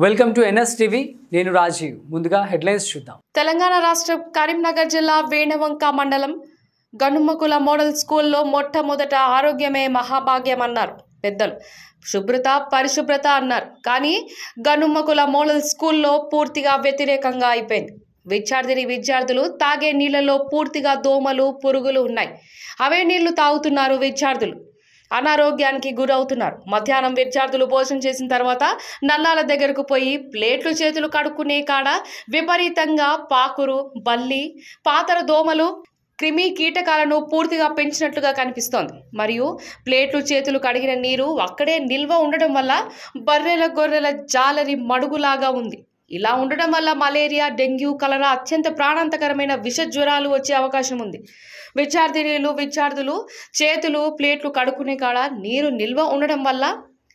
Welcome to NS TV. నేను రాజీవ్. ముందుగా headlines చూద్దాం. తెలంగాణ రాష్ట్ర కరీంనగర్ జిల్లా వేణవంక మండలం గనుమకుల మోడల్ స్కూల్లో మొట్టమొదట ఆరోగ్యమే మహాభాగ్యం అన్నారు పెద్దలు. శుభ్రత పరిశుభ్రత అన్నారు. కానీ గనుమకుల మోడల్ స్కూల్లో పూర్తిగా వ్యతిరేకంగా అయిపోయింది. విద్యార్థులు తాగే నీళ్లలో పూర్తిగా దోమలు పురుగులు ఉన్నాయి. అవే నీళ్లు తాగుతున్నారు విద్యార్థులు. అనారోగ్యానికి గురవుతున్నారు. మధ్యాహ్నం విద్యార్థులు భోజనం చేసిన తర్వాత నల్లాల దగ్గరకు పోయి ప్లేట్లు చేతులు కడుక్కునే కాడ విపరీతంగా పాకురు, బల్లి, పాతర దోమలు, క్రిమి కీటకాలను పూర్తిగా పెంచినట్లుగా కనిపిస్తోంది. మరియు ప్లేట్లు చేతులు కడిగిన నీరు అక్కడే నిల్వ ఉండడం వల్ల బర్రెల గొర్రెల జాలరి మడుగులాగా ఉంది. ఇలా ఉండడం వల్ల మలేరియా, డెంగ్యూ, కలరా అత్యంత ప్రాణాంతకరమైన విష జ్వరాలు వచ్చే అవకాశం ఉంది. విద్యార్థులు చేతులు ప్లేట్లు కడుక్కునే కాడ నీరు నిల్వ ఉండడం వల్ల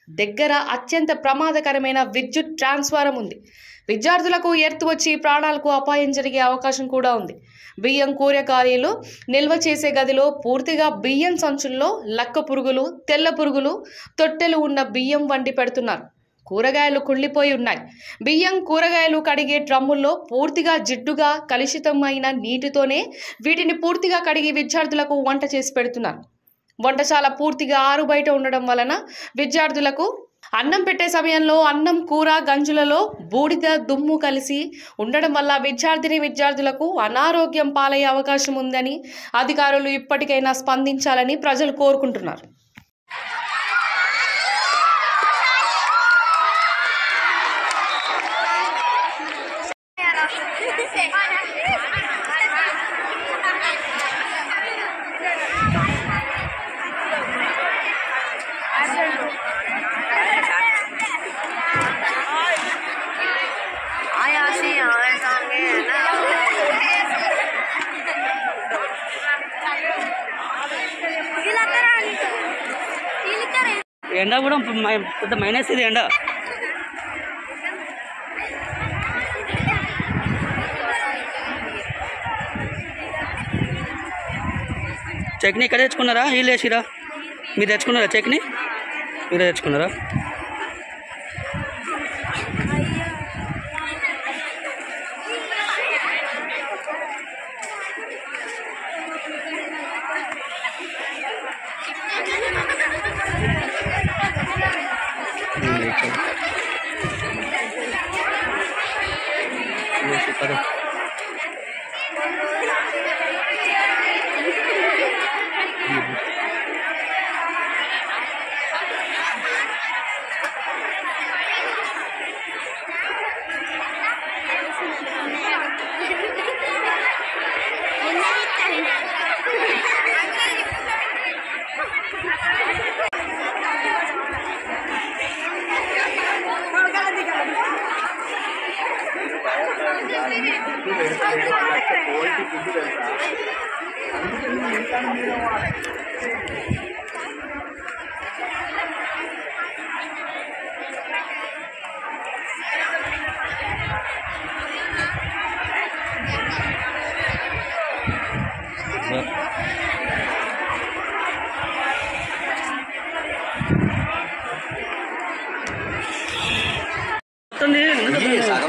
దగ్గర అత్యంత ప్రమాదకరమైన విద్యుత్ ట్రాన్స్ఫారం ఉంది. విద్యార్థులకు ఎర్త్ వచ్చి ప్రాణాలకు అపాయం జరిగే అవకాశం కూడా ఉంది. బియ్యం కూరగాయలు నిల్వ చేసే గదిలో పూర్తిగా బియ్యం సంచుల్లో లక్క పురుగులు, తెల్ల పురుగులు, తొట్టెలు ఉన్న బియ్యం వండి పెడుతున్నారు. కూరగాయలు కుళ్ళిపోయి ఉన్నాయి. బియ్యం కూరగాయలు కడిగే డ్రమ్ముల్లో పూర్తిగా జిడ్డుగా కలుషితమైన నీటితోనే వీటిని పూర్తిగా కడిగి విద్యార్థులకు వంట చేసి పెడుతున్నారు. వంటశాల పూర్తిగా ఆరు బయట ఉండడం వలన విద్యార్థులకు అన్నం పెట్టే సమయంలో అన్నం కూర గంజులలో బూడిద దుమ్ము కలిసి ఉండడం వల్ల విద్యార్థులకు అనారోగ్యం పాలయ్యే అవకాశం ఉందని అధికారులు ఇప్పటికైనా స్పందించాలని ప్రజలు కోరుకుంటున్నారు. ఎండ కూడా పెద్ద మైనస్ ఇది ఎండ. చట్నీ ఇక్కడ తెచ్చుకున్నారా? వీళ్ళు వేసిరా? మీరు తెచ్చుకున్నారా చట్నీ? మీరే తెచ్చుకున్నారా?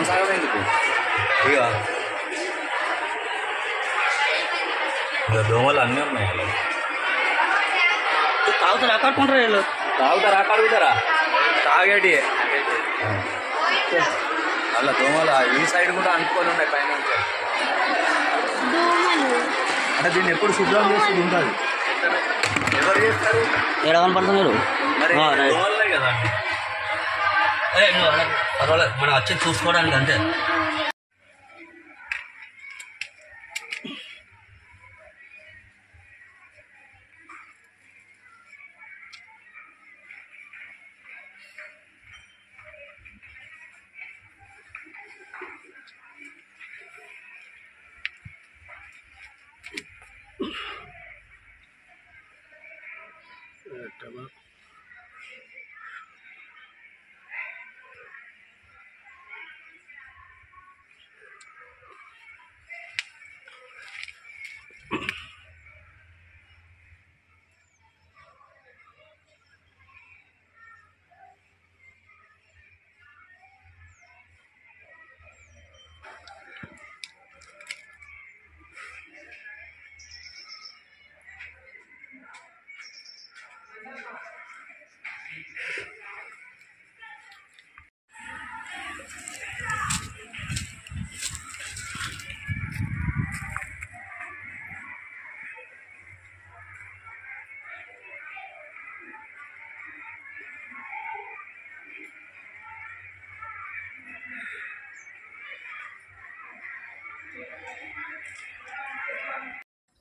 సగం ఎందుకు ఇక దోమలు అన్నీ ఉన్నాయి. తాగుతారా? అక్కడుకుంటారా? వీళ్ళు తాగుతారా? కడుగుతారా? తాగేటి అలా దోమలు ఈ సైడ్ కూడా అనుకొని ఉన్నాయి పైన. అంటే దీన్ని ఎప్పుడు శుభ్రం చేస్తుంది ఉంటుంది. ఎవరు చేస్తారు? ఏడా కనపడుతున్నారు మరి దోమలున్నాయి కదా. పర్వాలేదు, మనం వచ్చి చూసుకోవడానికి అంతే.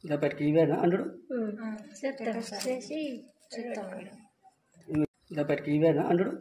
ఇలా పెట్టుకు ఇవేనా అంటాడు ఇలా పెట్టుకు ఇవేనా అంటాడు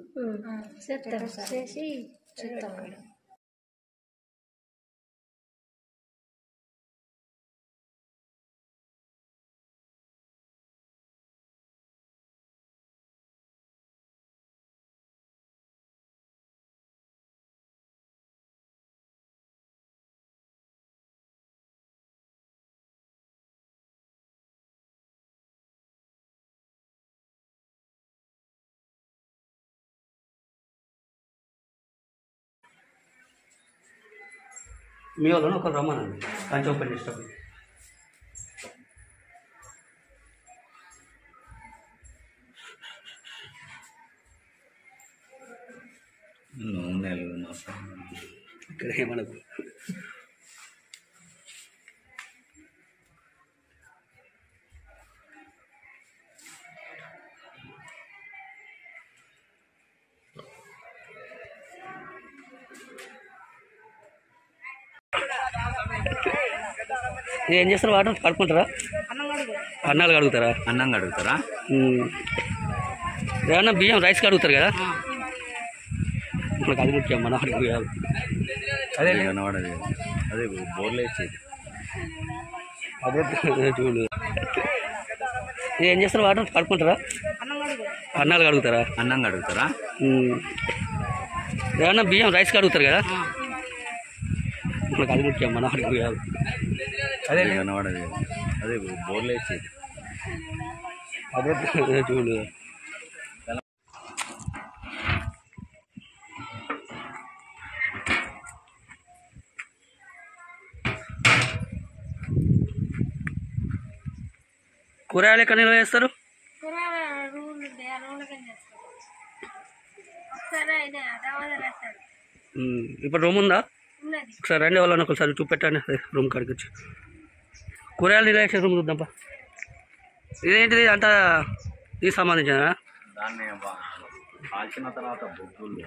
మీ వాళ్ళని ఒకరు రమ్మనండి కంచి ఓపెన్ చేసేటప్పుడు. ఇక్కడ ఏమనకు ఏం చేస్తారు వాటర్ కడుక్కుంటారా అన్నాలు కడుగుతారా ఏమన్నా బియ్యం రైస్ కడుగుతారు కదా మనకు అది ముఖ్యం మన అడుగు కాదు అదే అదే బోర్లు వేసేది అదే చూడు ఏం చేస్తారు వాటర్ కడుక్కుంటారా అన్నాలు కడుగుతారా ఏమన్నా బియ్యం రైస్ కడుగుతారు కదా మనకు అది ముఖ్యం మన అడుగు కాదు అదే బోర్లు వేసేది అదే చూడు కూరగాయలు ఎక్కడ నిల్వ చేస్తారు ఇప్పుడు రూమ్ ఉందా ఒకసారి రండి వాళ్ళని ఒకసారి చూపెట్టండి రూమ్ కాడికి వచ్చి కూరగాయలు నిల్వ చేసే రూమ్ చూద్దాంపా ఇదేంటిది అంతా దీనికి సంబంధించిన దాన్ని కాల్చిన తర్వాత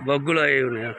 బొగ్గులు అవి ఉన్నాయా